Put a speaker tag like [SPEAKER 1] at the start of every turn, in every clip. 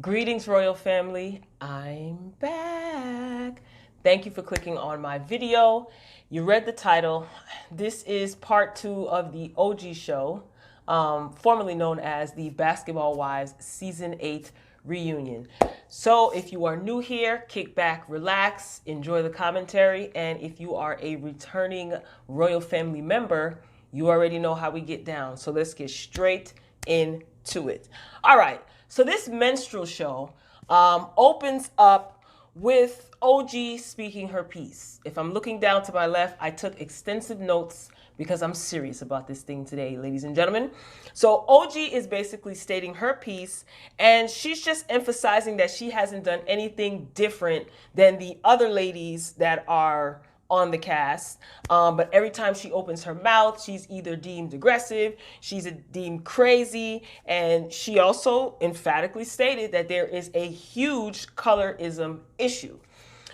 [SPEAKER 1] Greetings, royal family. I'm back. Thank you for clicking on my video. You read the title. This is part 2 of the OG show, formerly known as the Basketball Wives Season 8 reunion. So if you are new here, kick back, relax, enjoy the commentary. And if you are a returning royal family member, you already know how we get down. So let's get straight into it. All right. So this menstrual show opens up with OG speaking her piece. If I'm looking down to my left, I took extensive notes because I'm serious about this thing today, ladies and gentlemen. So OG is basically stating her piece, and she's just emphasizing that she hasn't done anything different than the other ladies that are on the cast. But every time she opens her mouth, she's either deemed aggressive, she's deemed crazy, and she also emphatically stated that there is a huge colorism issue.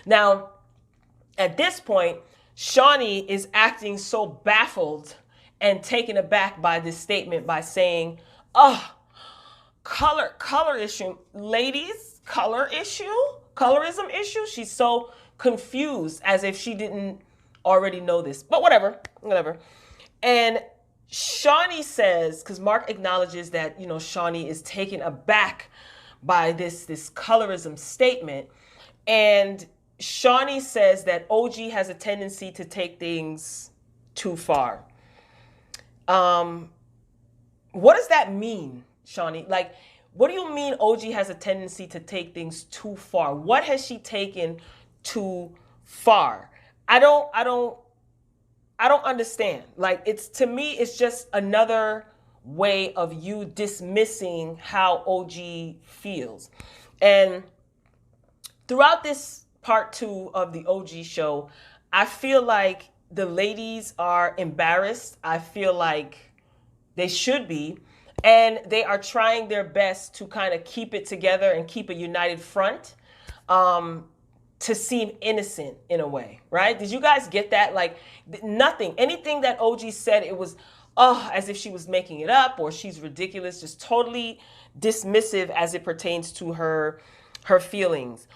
[SPEAKER 1] Now, at this point, Shaunie is acting so baffled and taken aback by this statement by saying, oh, color issue. Ladies, colorism issue. She's so confused as if she didn't already know this. But whatever. And Shaunie says, because Mark acknowledges that, Shaunie is taken aback by this colorism statement. And Shaunie says that OG has a tendency to take things too far. What does that mean, Shaunie? Like, what do you mean OG has a tendency to take things too far? What has she taken too far? I don't understand. Like, to me, it's just another way of you dismissing how OG feels. And throughout this part 2 of the OG show, I feel like the ladies are embarrassed. I feel like they should be. And they are trying their best to kind of keep it together and keep a united front, to seem innocent in a way, right? Did you guys get that? Like, anything that OG said, it was, as if she was making it up or she's ridiculous, just totally dismissive as it pertains to her feelings.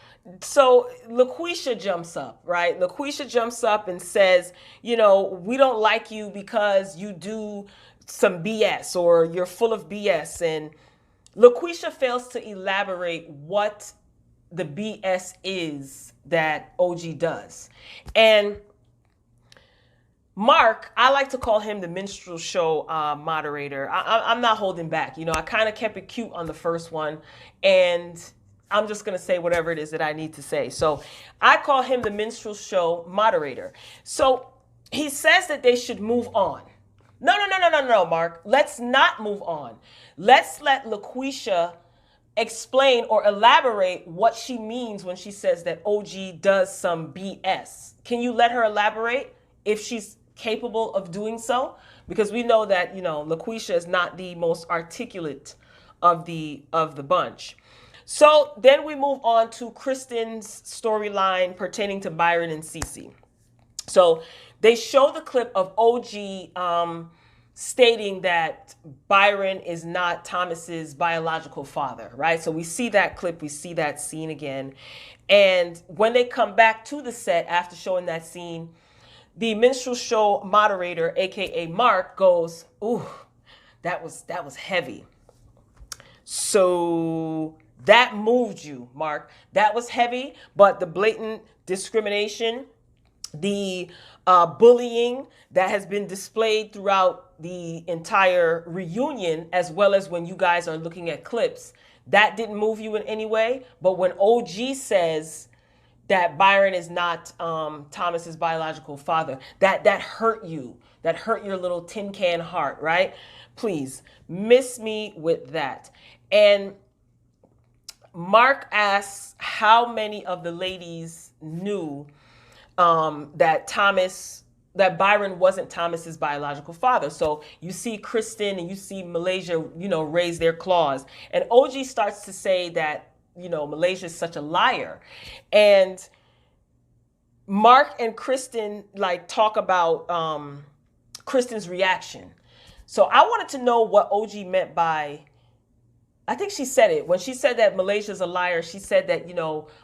[SPEAKER 1] So LaQuisha jumps up, right? LaQuisha jumps up and says, we don't like you because you do some BS or you're full of BS. And LaQuisha fails to elaborate what the BS is that OG does. And Mark, I like to call him the minstrel show moderator. I'm not holding back. I kind of kept it cute on the first one, and I'm just going to say whatever it is that I need to say. So I call him the minstrel show moderator. So he says that they should move on. No, Mark. Let's not move on. Let's let LaQuisha explain or elaborate what she means when she says that OG does some BS. Can you let her elaborate if she's capable of doing so? Because we know that, LaQuisha is not the most articulate of the bunch. So then we move on to Kristen's storyline pertaining to Byron and Cece. So they show the clip of OG stating that Byron is not Thomas's biological father, right? So we see that clip, we see that scene again. And when they come back to the set after showing that scene, the minstrel show moderator, aka Mark, goes, "Ooh, that was heavy." So that moved you, Mark. That was heavy, but the blatant discrimination, the bullying that has been displayed throughout the entire reunion, as well as when you guys are looking at clips, that didn't move you in any way. But when OG says that Byron is not Thomas's biological father, that hurt you. That hurt your little tin can heart, right? Please, miss me with that. And Mark asks how many of the ladies knew that Byron wasn't Thomas's biological father. So you see Kristen and you see Malaysia, raise their claws. And OG starts to say that, Malaysia is such a liar. And Mark and Kristen talk about Kristen's reaction. So I wanted to know what OG meant by I think she said it when she said that Malaysia's a liar. She said that,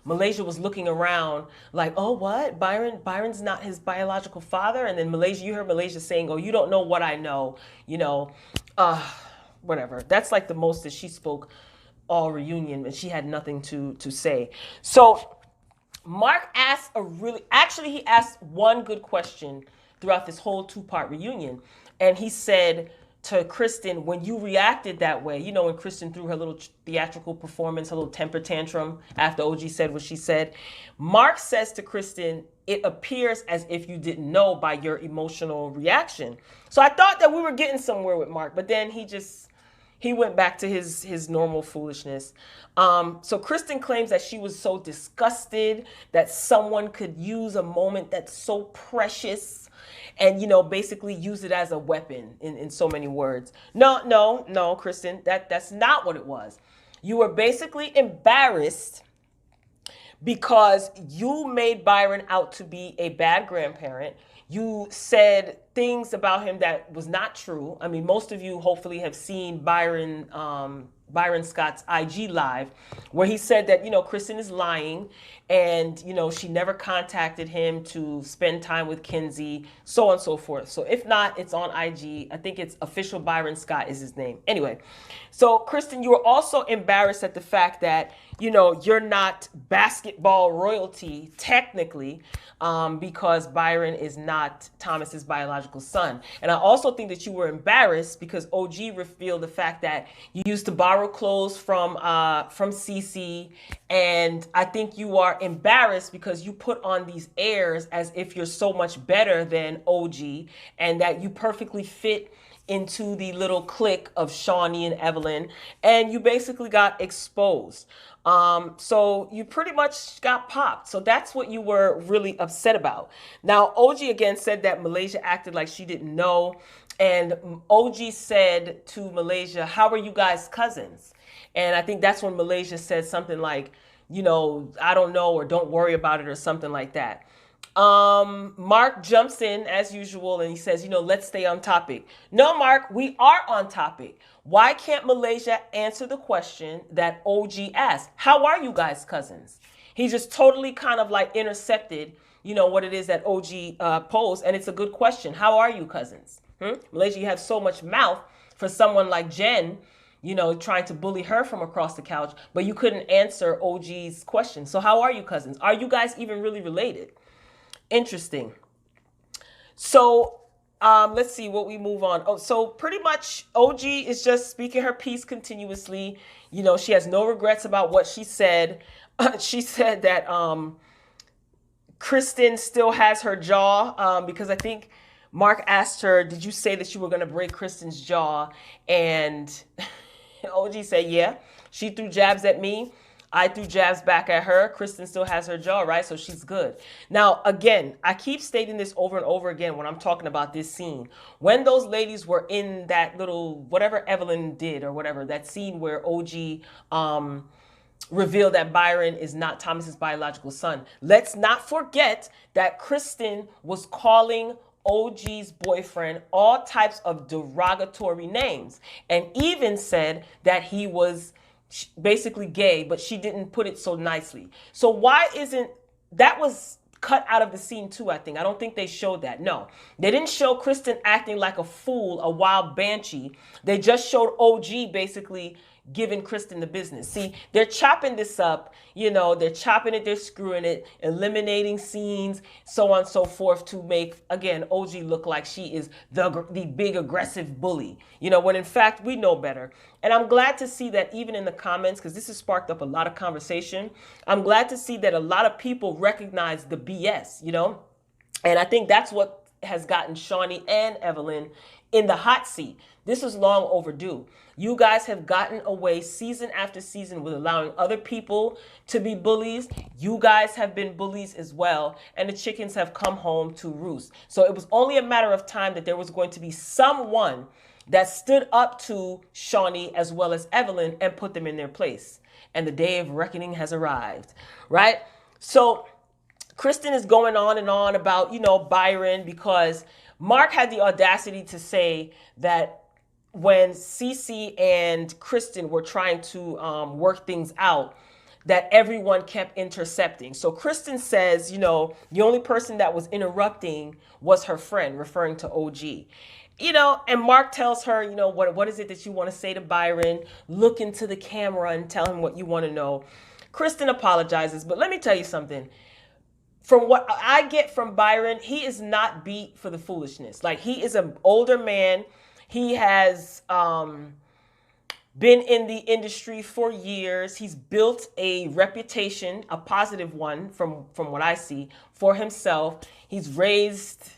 [SPEAKER 1] Malaysia was looking around like, oh, what? Byron's not his biological father. And then you heard Malaysia saying, oh, you don't know what I know, uh, whatever. That's like the most that she spoke all reunion, and she had nothing to say. So Mark asked he asked one good question throughout this whole 2-part reunion. And he said to Kristen, when you reacted that way, when Kristen threw her little theatrical performance, her little temper tantrum after OG said what she said, Mark says to Kristen, it appears as if you didn't know by your emotional reaction. So I thought that we were getting somewhere with Mark, but then he went back to his normal foolishness. So Kristen claims that she was so disgusted that someone could use a moment that's so precious and, basically use it as a weapon in so many words. No, Kristen, that's not what it was. You were basically embarrassed because you made Byron out to be a bad grandparent. You said things about him that was not true. I mean, most of you hopefully have seen Byron Scott's IG live, where he said that, Kristen is lying and, she never contacted him to spend time with Kinsey, so on and so forth. So if not, it's on IG. I think it's official Byron Scott is his name. Anyway, so Kristen, you were also embarrassed at the fact that, you're not basketball royalty technically, because Byron is not Thomas's biological son. And I also think that you were embarrassed because OG revealed the fact that you used to borrow clothes from Cece, and I think you are embarrassed because you put on these airs as if you're so much better than OG and that you perfectly fit into the little clique of Shaunie and Evelyn, and you basically got exposed. So you pretty much got popped. So that's what you were really upset about. Now, OG again said that Malaysia acted like she didn't know. And OG said to Malaysia, how are you guys cousins? And I think that's when Malaysia said something like, I don't know, or don't worry about it, or something like that. Mark jumps in as usual and he says, let's stay on topic. No, Mark, we are on topic. Why can't Malaysia answer the question that OG asked? How are you guys cousins? He just totally kind of like intercepted, what it is that OG posed. And it's a good question. How are you cousins? Malaysia, you have so much mouth for someone like Jen, trying to bully her from across the couch, but you couldn't answer OG's question. So how are you cousins? Are you guys even really related? Interesting. So let's see what we move on. Oh, so pretty much OG is just speaking her piece continuously. She has no regrets about what she said. She said that Kristen still has her jaw because I think Mark asked her, did you say that you were going to break Kristen's jaw? And OG said, yeah. She threw jabs at me. I threw jabs back at her. Kristen still has her jaw, right? So she's good. Now, again, I keep stating this over and over again when I'm talking about this scene. When those ladies were in that little, whatever Evelyn did or whatever, that scene where OG revealed that Byron is not Thomas's biological son, let's not forget that Kristen was calling OG's boyfriend all types of derogatory names and even said that he was basically gay, but she didn't put it so nicely. So why isn't that was cut out of the scene too, I think. I don't think they showed that. No, they didn't show Kristen acting like a fool, a wild banshee. They just showed OG basically giving Kristen the business. See, they're chopping this up, they're chopping it, they're screwing it, eliminating scenes, so on and so forth to make, again, OG look like she is the big aggressive bully, when in fact we know better. And I'm glad to see that even in the comments, because this has sparked up a lot of conversation, I'm glad to see that a lot of people recognize the BS, and I think that's what has gotten Shaunie and Evelyn in the hot seat. This is long overdue. You guys have gotten away season after season with allowing other people to be bullies. You guys have been bullies as well, and the chickens have come home to roost. So it was only a matter of time that there was going to be someone that stood up to Shaunie as well as Evelyn and put them in their place. And the day of reckoning has arrived, right? So Kristen is going on and on about, Byron, because Mark had the audacity to say that when Cece and Kristen were trying to work things out, that everyone kept intercepting. So Kristen says, the only person that was interrupting was her friend, referring to OG. And Mark tells her, what is it that you want to say to Byron? Look into the camera and tell him what you want to know. Kristen apologizes, but let me tell you something. From what I get from Byron, he is not beat for the foolishness. Like, he is an older man. He has been in the industry for years. He's built a reputation, a positive one from what I see, for himself. He's raised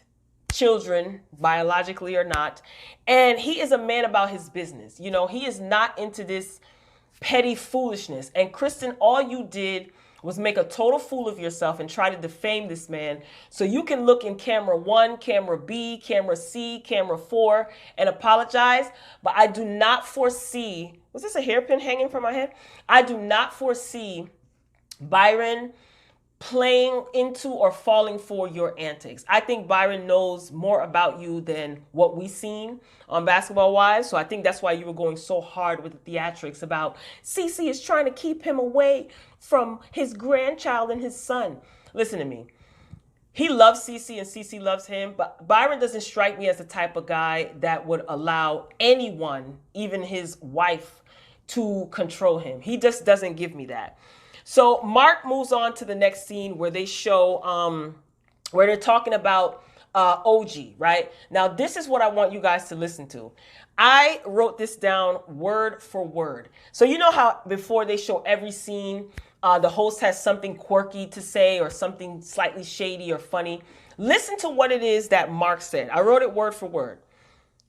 [SPEAKER 1] children, biologically or not. And he is a man about his business. He is not into this petty foolishness. And Kristen, all you did was make a total fool of yourself and try to defame this man so you can look in camera 1, camera B, camera C, camera 4 and apologize. But I do not foresee, was this a hairpin hanging from my head? I do not foresee Byron playing into or falling for your antics. I think Byron knows more about you than what we've seen on Basketball Wives. So I think that's why you were going so hard with the theatrics about Cece is trying to keep him away from his grandchild and his son. Listen to me. He loves Cece and Cece loves him, but Byron doesn't strike me as the type of guy that would allow anyone, even his wife, to control him. He just doesn't give me that. So Mark moves on to the next scene where they show, where they're talking about OG, right? Now, this is what I want you guys to listen to. I wrote this down word for word. So you know how before they show every scene, the host has something quirky to say or something slightly shady or funny. Listen to what it is that Mark said. I wrote it word for word.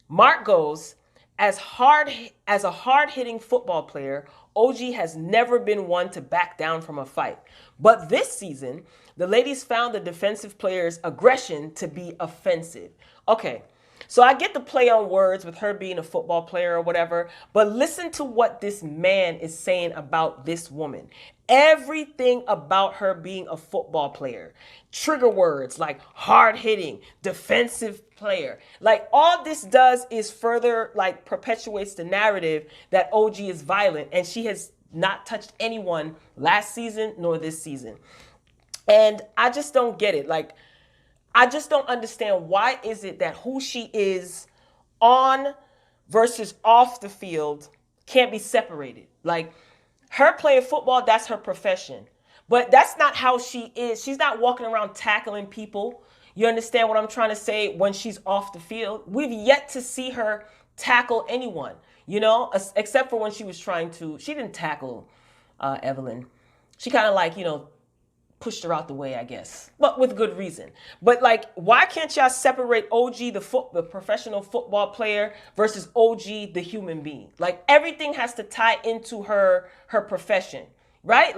[SPEAKER 1] Mark goes, as a hard-hitting football player, OG has never been one to back down from a fight. But this season, the ladies found the defensive player's aggression to be offensive. Okay, so I get the play on words with her being a football player or whatever, but listen to what this man is saying about this woman. Everything about her being a football player. Trigger words like hard-hitting, defensive player. Like, all this does is further perpetuates the narrative that OG is violent, and she has not touched anyone last season nor this season. And I just don't get it. I just don't understand, why is it that who she is on versus off the field can't be separated? Her playing football, that's her profession. But that's not how she is. She's not walking around tackling people. You understand what I'm trying to say? When she's off the field, we've yet to see her tackle anyone, except for when she was trying to, she didn't tackle Evelyn. She kind of pushed her out the way, I guess, but with good reason. But why can't y'all separate OG, the professional football player, versus OG, the human being? Everything has to tie into her profession, right?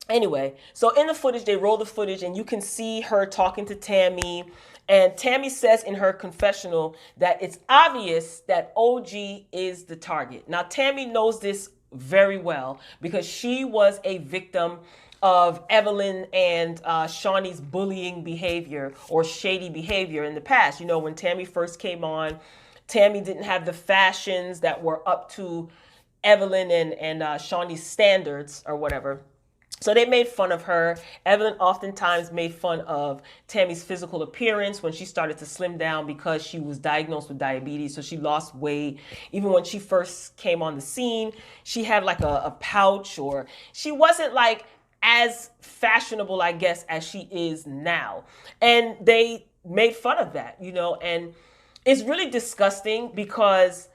[SPEAKER 1] Anyway, so in the footage, they roll the footage and you can see her talking to Tammy. And Tammy says in her confessional that it's obvious that OG is the target. Now, Tammy knows this very well because she was a victim of Evelyn and Shaunie's bullying behavior or shady behavior in the past. When Tammy first came on, Tammy didn't have the fashions that were up to Evelyn and Shaunie's standards or whatever. So they made fun of her. Evelyn oftentimes made fun of Tammy's physical appearance when she started to slim down because she was diagnosed with diabetes. So she lost weight. Even when she first came on the scene, she had a pouch, or she wasn't as fashionable, I guess, as she is now. And they made fun of that, and it's really disgusting because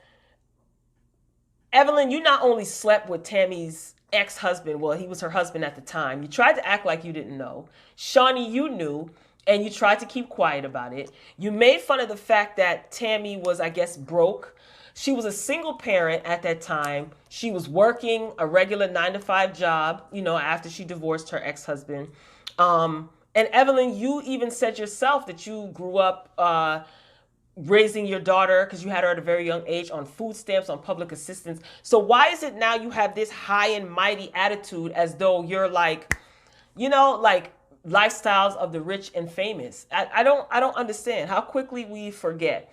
[SPEAKER 1] Evelyn, you not only slept with Tammy's ex-husband, well, he was her husband at the time. You tried to act like you didn't know. Shaunie, you knew, and you tried to keep quiet about it. You made fun of the fact that Tammy was, I guess, broke. She was a single parent at that time. She was working a regular 9-to-5 job, after she divorced her ex-husband. And Evelyn, you even said yourself that you grew up raising your daughter, because you had her at a very young age, on food stamps, on public assistance. So why is it now you have this high and mighty attitude as though you're lifestyles of the rich and famous? I don't understand how quickly we forget.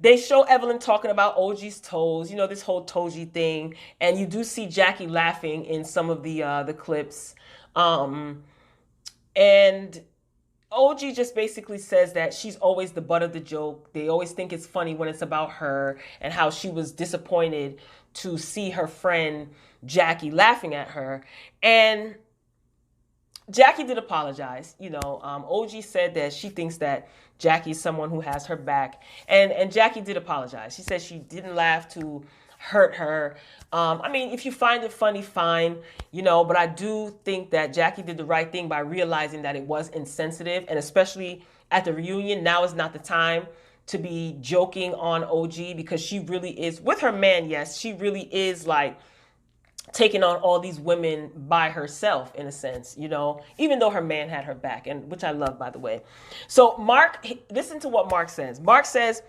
[SPEAKER 1] they show Evelyn talking about OG's toes, you know, this whole Toji thing, and you do see Jackie laughing in some of the clips, and OG just basically says that she's always the butt of the joke. They always think it's funny when it's about her, and how she was disappointed to see her friend Jackie laughing at her. And Jackie did apologize. You know, OG said that she thinks that Jackie's someone who has her back. And Jackie did apologize. She said she didn't laugh to hurt her. I mean, if you find it funny, fine, you know, but I do think that Jackie did the right thing by realizing that it was insensitive, and especially at the reunion, now is not the time to be joking on OG, because she really is, with her man, yes, she really is like taking on all these women by herself, in a sense, you know, even though her man had her back, and which I love, by the way. So Mark, listen to what Mark says. Mark says,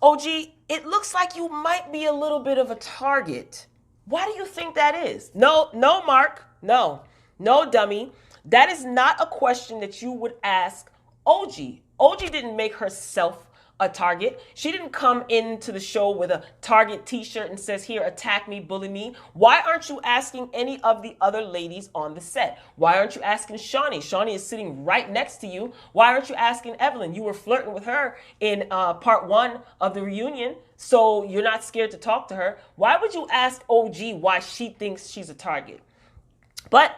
[SPEAKER 1] OG, it looks like you might be a little bit of a target. Why do you think that is? No, Mark. No, dummy. That is not a question that you would ask OG. OG didn't make herself a target. She didn't come into the show with a Target t-shirt and says, here, attack me, bully me. Why aren't you asking any of the other ladies on the set? Why aren't you asking Shaunie? Shaunie is sitting right next to you. Why aren't you asking Evelyn? You were flirting with her in part 1 of the reunion, so you're not scared to talk to her. Why would you ask OG why she thinks she's a target? But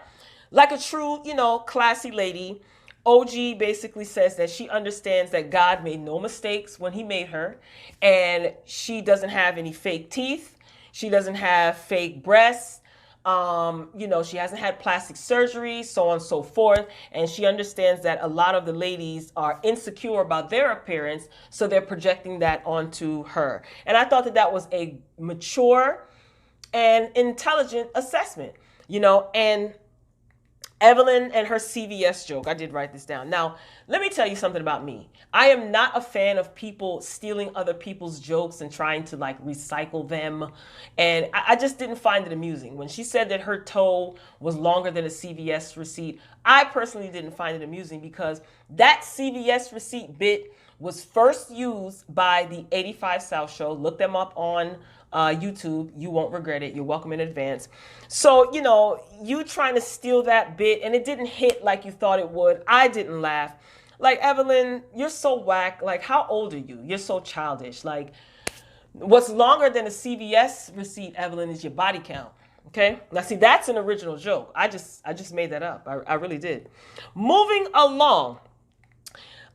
[SPEAKER 1] like a true, you know, classy lady, OG basically says that she understands that God made no mistakes when he made her, and she doesn't have any fake teeth. She doesn't have fake breasts. You know, she hasn't had plastic surgery, so on and so forth. And she understands that a lot of the ladies are insecure about their appearance, so they're projecting that onto her. And I thought that that was a mature and intelligent assessment, you know. And Evelyn and her CVS joke. I did write this down. Now, let me tell you something about me. I am not a fan of people stealing other people's jokes and trying to like recycle them. And I just didn't find it amusing. When she said that her toe was longer than a CVS receipt, I personally didn't find it amusing, because that CVS receipt bit was first used by the 85 South show. Look them up on YouTube. You won't regret it. You're welcome in advance. So, you know, you trying to steal that bit and it didn't hit like you thought it would. I didn't laugh. Like, Evelyn, you're so whack. Like, how old are you? You're so childish. Like, what's longer than a CVS receipt, Evelyn, is your body count. Okay? Now, see, that's an original joke. I just made that up. I really did. Moving along.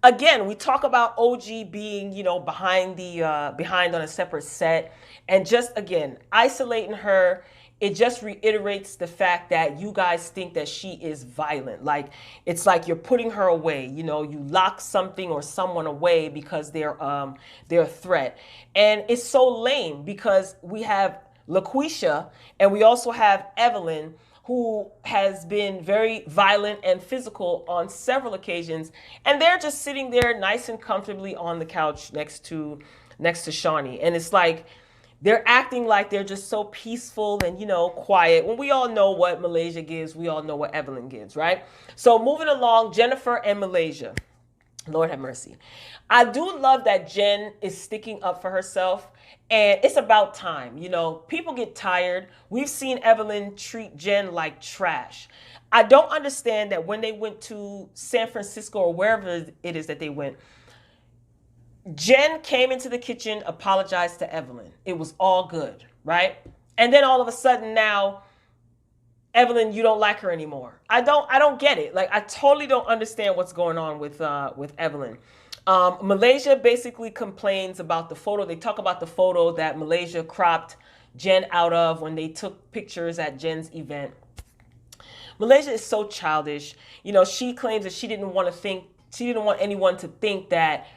[SPEAKER 1] Again, we talk about OG being, you know, behind on a separate set, and just again isolating her. It just reiterates the fact that you guys think that she is violent. Like, it's like you're putting her away. You know, you lock something or someone away because they're a threat, and it's so lame, because we have LaQuisha and we also have Evelyn, who has been very violent and physical on several occasions, and they're just sitting there nice and comfortably on the couch next to Shaunie. And it's like they're acting like they're just so peaceful and, you know, quiet, when we all know what Malaysia gives. We all know what Evelyn gives, right? So moving along, Jennifer and Malaysia. Lord have mercy. I do love that Jen is sticking up for herself, and it's about time. You know, people get tired. We've seen Evelyn treat Jen like trash. I don't understand that when they went to San Francisco or wherever it is that they went, Jen came into the kitchen, apologized to Evelyn. It was all good, right? And then all of a sudden now, Evelyn, you don't like her anymore. I don't get it. Like, I totally don't understand what's going on with Evelyn. Malaysia basically complains about the photo. They talk about the photo that Malaysia cropped Jen out of when they took pictures at Jen's event. Malaysia is so childish. You know, she claims that she didn't want anyone to think that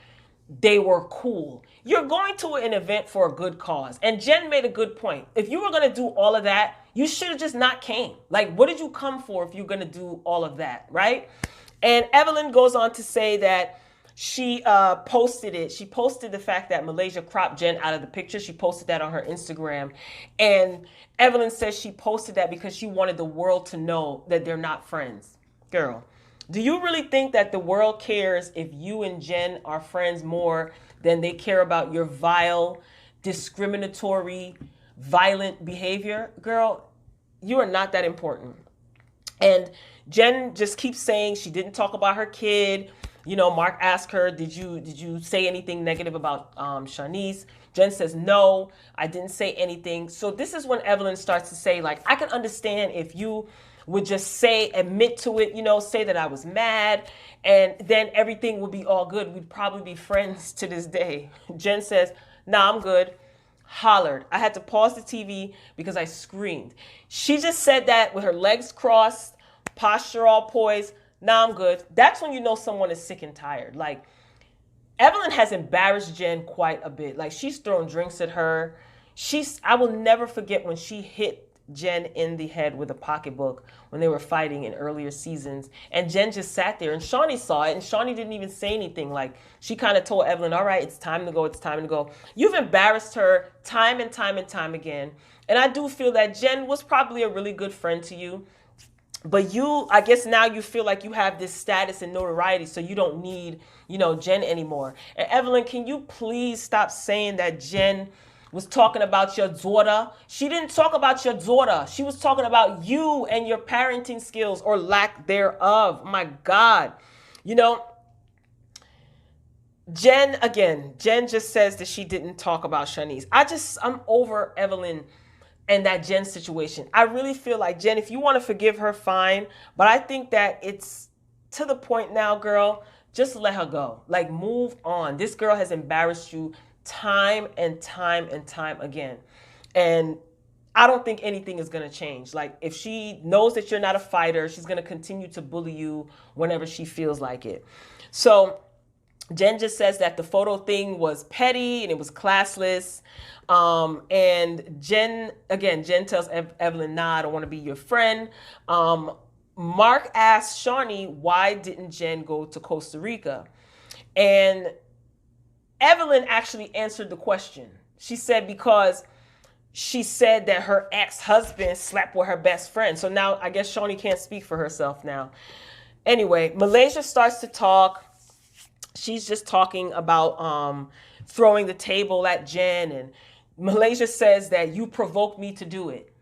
[SPEAKER 1] they were cool. You're going to an event for a good cause. And Jen made a good point. If you were going to do all of that, you should have just not came. Like, what did you come for if you're going to do all of that, right? And Evelyn goes on to say that she posted it. She posted the fact that Malaysia cropped Jen out of the picture. She posted that on her Instagram. And Evelyn says she posted that because she wanted the world to know that they're not friends. Girl, do you really think that the world cares if you and Jen are friends more than they care about your vile, discriminatory, violent behavior, girl, you are not that important. And Jen just keeps saying she didn't talk about her kid. You know, Mark asked her, did you say anything negative about Shaunie? Jen says, no, I didn't say anything. So this is when Evelyn starts to say, like, I can understand if you would just say, admit to it, you know, say that I was mad, and then everything would be all good. We'd probably be friends to this day. Jen says, nah, I'm good. Hollered. I had to pause the TV because I screamed. She just said that with her legs crossed, posture all poised. Nah, I'm good. That's when you know someone is sick and tired. Like, Evelyn has embarrassed Jen quite a bit. Like, she's thrown drinks at her. I will never forget when she hit Jen in the head with a pocketbook when they were fighting in earlier seasons. And Jen just sat there, and Shaunie saw it, and Shaunie didn't even say anything. Like, she kind of told Evelyn, all right, it's time to go, it's time to go. You've embarrassed her time and time and time again. And I do feel that Jen was probably a really good friend to you. But you, I guess now you feel like you have this status and notoriety, so you don't need, you know, Jen anymore. And Evelyn, can you please stop saying that Jen was talking about your daughter? She didn't talk about your daughter. She was talking about you and your parenting skills or lack thereof. My God. You know, Jen just says that she didn't talk about Shaunie. I'm over Evelyn and that Jen situation. I really feel like, Jen, if you want to forgive her, fine. But I think that it's to the point now, girl, just let her go. Like, move on. This girl has embarrassed you time and time and time again. And I don't think anything is going to change. Like, if she knows that you're not a fighter, she's going to continue to bully you whenever she feels like it. So Jen just says that the photo thing was petty and it was classless. And Jen tells Evelyn, nah, I don't want to be your friend. Mark asked Shaunie, why didn't Jen go to Costa Rica? And Evelyn actually answered the question. She said because she said that her ex-husband slept with her best friend. So now I guess Shaunie can't speak for herself now. Anyway, Malaysia starts to talk. She's just talking about throwing the table at Jen, and Malaysia says that you provoked me to do it.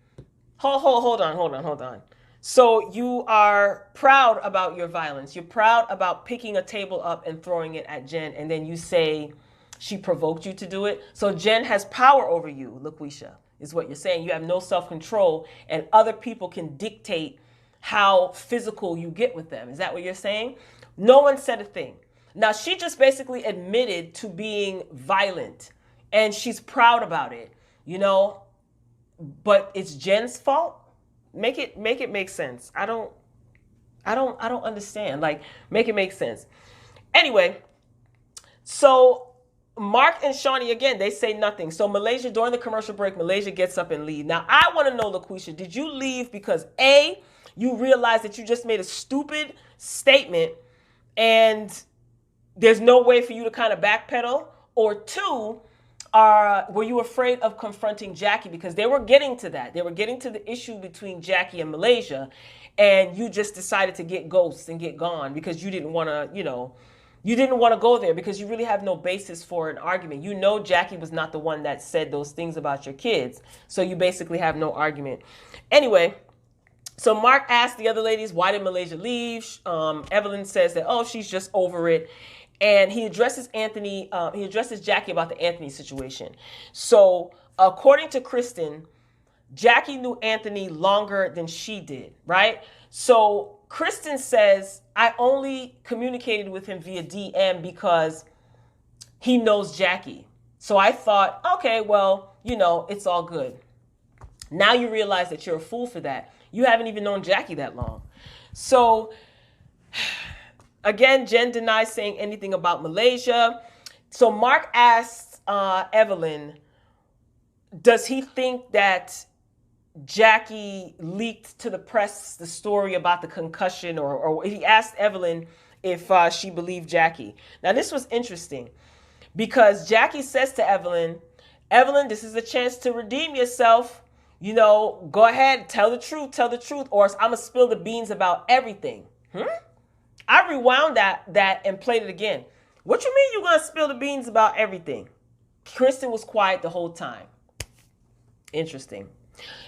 [SPEAKER 1] Hold on. So you are proud about your violence. You're proud about picking a table up and throwing it at Jen, and then you say she provoked you to do it. So Jen has power over you, LaQuisha, is what you're saying. You have no self-control, and other people can dictate how physical you get with them. Is that what you're saying? No one said a thing. Now, she just basically admitted to being violent, and she's proud about it, you know, but it's Jen's fault. Make it make sense. I don't understand. Like, make it make sense. Anyway, so Mark and Shaunie, again, they say nothing. So Malaysia, during the commercial break, Malaysia gets up and leaves. Now, I want to know, LaQuisha, did you leave because A, you realized that you just made a stupid statement and there's no way for you to kind of backpedal? Or two, were you afraid of confronting Jackie? Because they were getting to that. They were getting to the issue between Jackie and Malaysia, and you just decided to get ghosts and get gone because you didn't want to, you didn't want to go there because you really have no basis for an argument. You know Jackie was not the one that said those things about your kids, so you basically have no argument. Anyway, so Mark asked the other ladies, why did Malaysia leave? Evelyn says that, oh, she's just over it. And he addresses Jackie about the Anthony situation. So according to Kristen, Jackie knew Anthony longer than she did, right? So Kristen says, I only communicated with him via DM because he knows Jackie. So I thought, okay, well, it's all good. Now you realize that you're a fool for that. You haven't even known Jackie that long. So again, Jen denies saying anything about Malaysia. So Mark asked Evelyn, does he think that Jackie leaked to the press the story about the concussion, or he asked Evelyn if she believed Jackie. Now, this was interesting because Jackie says to Evelyn, this is a chance to redeem yourself. Go ahead, tell the truth, or I'm going to spill the beans about everything. I rewound that and played it again. What you mean you gonna spill the beans about everything? Kristen was quiet the whole time. Interesting.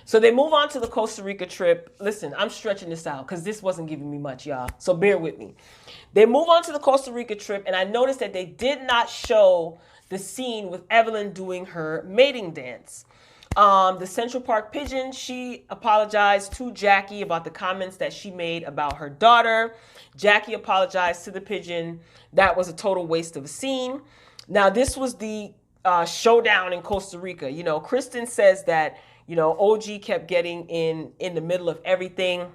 [SPEAKER 1] So they move on to the Costa Rica trip. Listen, I'm stretching this out because this wasn't giving me much, y'all. So bear with me. They move on to the Costa Rica trip, and I noticed that they did not show the scene with Evelyn doing her mating dance. The Central Park pigeon, she apologized to Jackie about the comments that she made about her daughter. Jackie apologized to the pigeon. That was a total waste of a scene. Now, this was the showdown in Costa Rica. You know, Kristen says that, you know, OG kept getting in the middle of everything,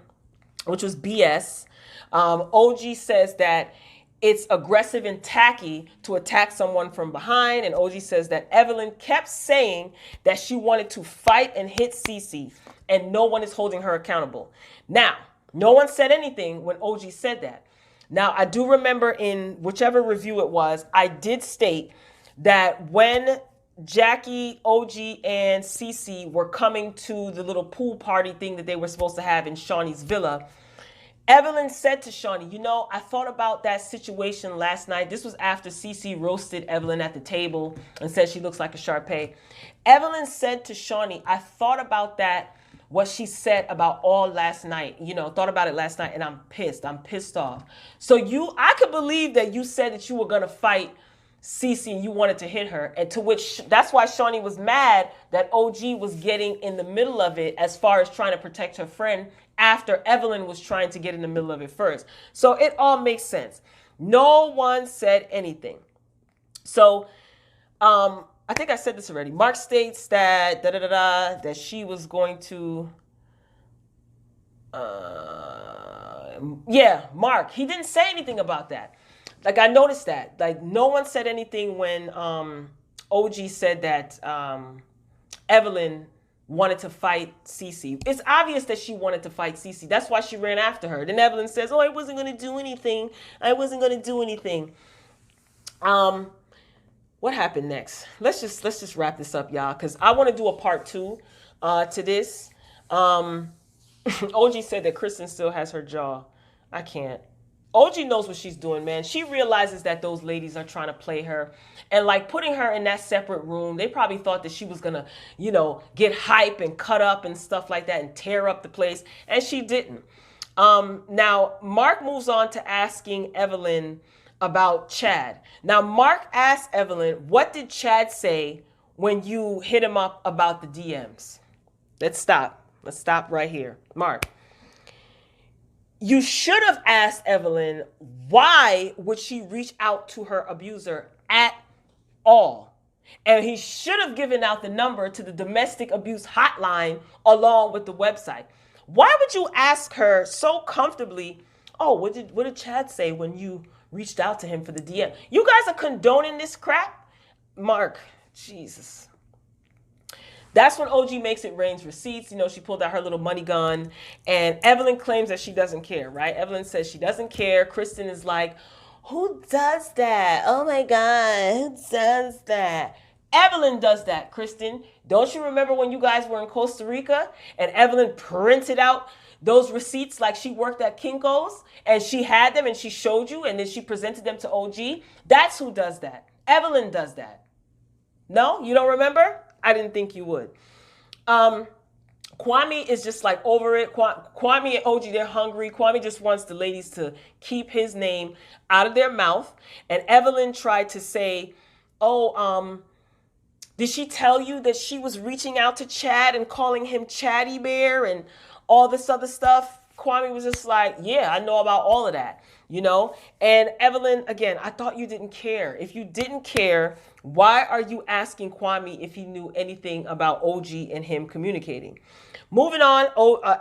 [SPEAKER 1] which was BS. OG says that it's aggressive and tacky to attack someone from behind. And OG says that Evelyn kept saying that she wanted to fight and hit Cece, and no one is holding her accountable. Now, no one said anything when OG said that. Now, I do remember in whichever review it was, I did state that when Jackie, OG, and Cece were coming to the little pool party thing that they were supposed to have in Shaunie's villa, Evelyn said to Shaunie, you know, I thought about that situation last night. This was after Cece roasted Evelyn at the table and said she looks like a Shar-Pei. Evelyn said to Shaunie, I thought about that, what she said about all last night. You know, thought about it last night, and I'm pissed. I'm pissed off. So I could believe that you said that you were going to fight Cece and you wanted to hit her, and to which that's why Shaunie was mad that OG was getting in the middle of it as far as trying to protect her friend after Evelyn was trying to get in the middle of it first. So it all makes sense. No one said anything. So I think I said this already. Mark states that that she was going to Mark, he didn't say anything about that. Like, I noticed that. Like, no one said anything when OG said that Evelyn wanted to fight Cece. It's obvious that she wanted to fight Cece. That's why she ran after her. Then Evelyn says, oh, I wasn't going to do anything. I wasn't going to do anything. What happened next? Let's just wrap this up, y'all, because I want to do a part 2 to this. OG said that Kristen still has her jaw. I can't. OG knows what she's doing, man. She realizes that those ladies are trying to play her. And like putting her in that separate room, they probably thought that she was going to, you know, get hype and cut up and stuff like that and tear up the place. And she didn't. Now, Mark moves on to asking Evelyn about Chad. Now, Mark asked Evelyn, what did Chad say when you hit him up about the DMs? Let's stop. Let's stop right here. Mark. You should have asked Evelyn, why would she reach out to her abuser at all? And he should have given out the number to the domestic abuse hotline along with the website. Why would you ask her so comfortably, oh, what did Chad say when you reached out to him for the DM? You guys are condoning this crap? Mark, Jesus. That's when OG makes it rains receipts. You know, she pulled out her little money gun. And Evelyn claims that she doesn't care, right? Evelyn says she doesn't care. Kristen is like, who does that? Oh, my God, who does that? Evelyn does that, Kristen. Don't you remember when you guys were in Costa Rica and Evelyn printed out those receipts like she worked at Kinko's and she had them and she showed you and then she presented them to OG? That's who does that. Evelyn does that. No, you don't remember? I didn't think you would. Kwame is just like over it. Kwame and OG, they're hungry. Kwame just wants the ladies to keep his name out of their mouth. And Evelyn tried to say, oh, did she tell you that she was reaching out to Chad and calling him Chatty Bear and all this other stuff? Kwame was just like, yeah, I know about all of that, you know? And Evelyn, again, I thought you didn't care. If you didn't care, why are you asking Kwame if he knew anything about OG and him communicating? Moving on,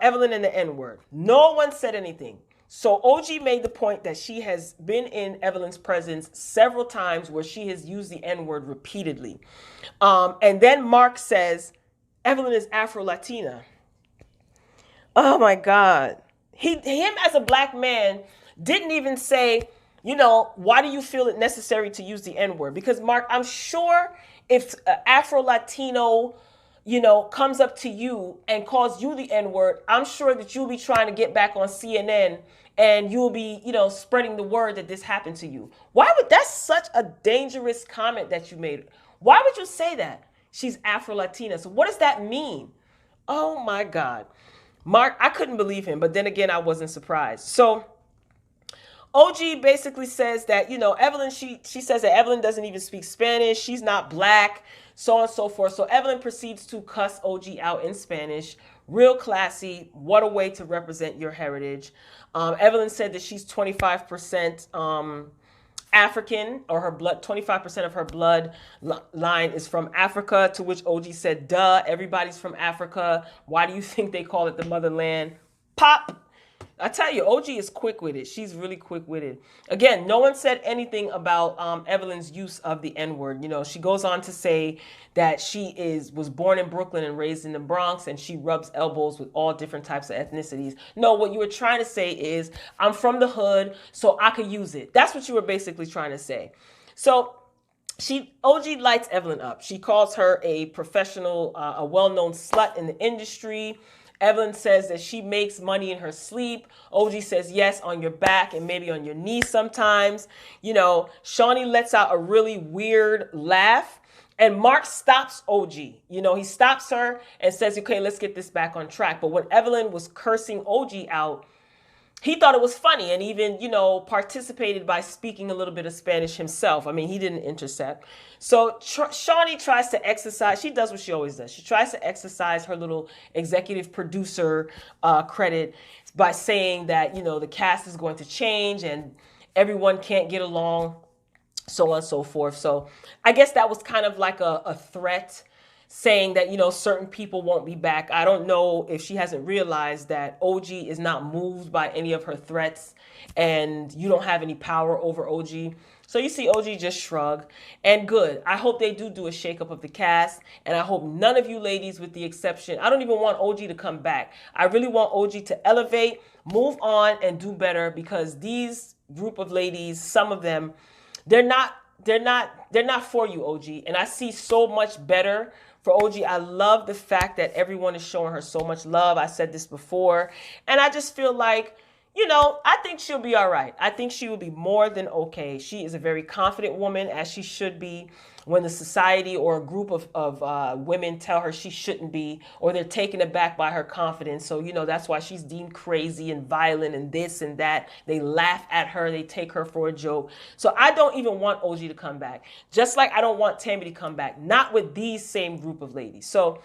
[SPEAKER 1] Evelyn and the N-word. No one said anything. So OG made the point that she has been in Evelyn's presence several times where she has used the N-word repeatedly. And then Mark says, Evelyn is Afro-Latina. Oh my God. Him as a black man didn't even say, you know, why do you feel it necessary to use the N-word? Because Mark, I'm sure if Afro-Latino, comes up to you and calls you the N-word, I'm sure that you'll be trying to get back on CNN and you'll be, spreading the word that this happened to you. That's such a dangerous comment that you made. Why would you say that? She's Afro-Latina. So what does that mean? Oh my God. Mark, I couldn't believe him, but then again, I wasn't surprised. So OG basically says that, Evelyn, she says that Evelyn doesn't even speak Spanish. She's not black, so on and so forth. So Evelyn proceeds to cuss OG out in Spanish. Real classy. What a way to represent your heritage. Evelyn said that she's 25% African, or her blood, 25% of her blood line is from Africa, to which OG said, duh, everybody's from Africa. Why do you think they call it the motherland? Pop. I tell you, OG is quick-witted. She's really quick-witted. Again, no one said anything about Evelyn's use of the N-word. She goes on to say that she was born in Brooklyn and raised in the Bronx, and she rubs elbows with all different types of ethnicities. No, what you were trying to say is, I'm from the hood, so I could use it. That's what you were basically trying to say. So OG lights Evelyn up. She calls her a professional, a well-known slut in the industry. Evelyn says that she makes money in her sleep. OG says, yes, on your back and maybe on your knees sometimes. Shaunie lets out a really weird laugh. And Mark stops OG. He stops her and says, okay, let's get this back on track. But when Evelyn was cursing OG out, he thought it was funny and even, participated by speaking a little bit of Spanish himself. I mean, he didn't intercept. So Shaunie tries to exercise. She does what she always does. She tries to exercise her little executive producer credit by saying that, the cast is going to change and everyone can't get along, so on and so forth. So I guess that was kind of like a threat, saying that, certain people won't be back. I don't know if she hasn't realized that OG is not moved by any of her threats and you don't have any power over OG. So you see OG just shrug, and good. I hope they do a shakeup of the cast, and I hope none of you ladies, with the exception, I don't even want OG to come back. I really want OG to elevate, move on, and do better, because these group of ladies, some of them, they're not for you, OG. And I see so much better for OG. I love the fact that everyone is showing her so much love. I said this before. And I just feel like, I think she'll be all right. I think she will be more than okay. She is a very confident woman, as she should be. When the society or a group of women tell her she shouldn't be, or they're taken aback by her confidence. So, that's why she's deemed crazy and violent and this and that. They laugh at her. They take her for a joke. So I don't even want OG to come back. Just like I don't want Tammy to come back. Not with these same group of ladies. So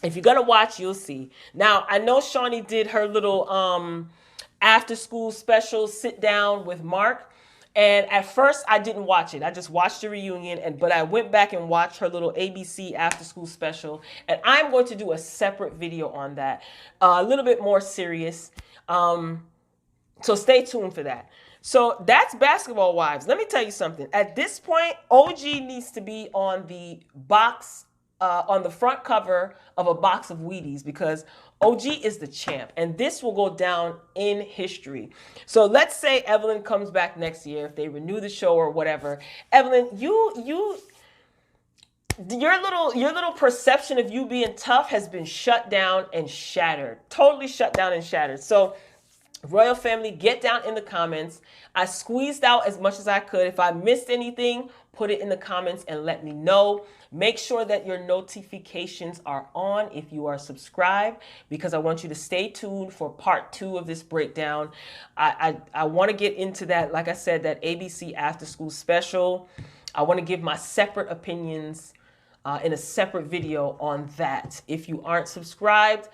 [SPEAKER 1] if you're going to watch, you'll see. Now, I know Shaunie did her little after school special sit down with Mark. And at first I didn't watch it. I just watched the reunion, but I went back and watched her little ABC after school special. And I'm going to do a separate video on that, a little bit more serious. So stay tuned for that. So that's Basketball Wives. Let me tell you something. At this point, OG needs to be on the box, on the front cover of a box of Wheaties, because OG is the champ, and this will go down in history. So let's say Evelyn comes back next year, if they renew the show or whatever. Evelyn, your little perception of you being tough has been shut down and shattered. Totally shut down and shattered. So Royal Family, get down in the comments. I squeezed out as much as I could. If I missed anything, put it in the comments and let me know. Make sure that your notifications are on if you are subscribed, because I want you to stay tuned for part 2 of this breakdown. I want to get into that, like I said, that ABC after school special. I want to give my separate opinions in a separate video on that. If you aren't subscribed,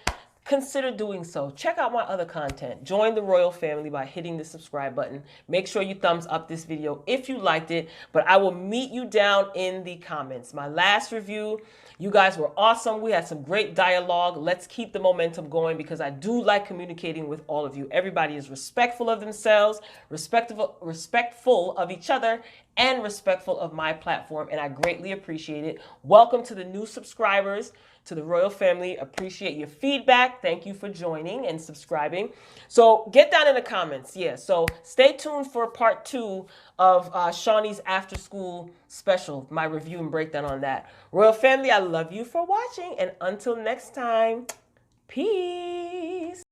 [SPEAKER 1] consider doing so. Check out my other content. Join the Royal Family by hitting the subscribe button. Make sure you thumbs up this video if you liked it, but I will meet you down in the comments. My last review, you guys were awesome. We had some great dialogue. Let's keep the momentum going, because I do like communicating with all of you. Everybody is respectful of themselves, respectful of each other, and respectful of my platform, and I greatly appreciate it. Welcome to the new subscribers to the Royal Family. Appreciate your feedback. Thank you for joining and subscribing. So get down in the comments. Yeah, so stay tuned for part 2 of Shaunie's after school special, my review and breakdown on that. Royal Family, I love you for watching, and until next time, peace.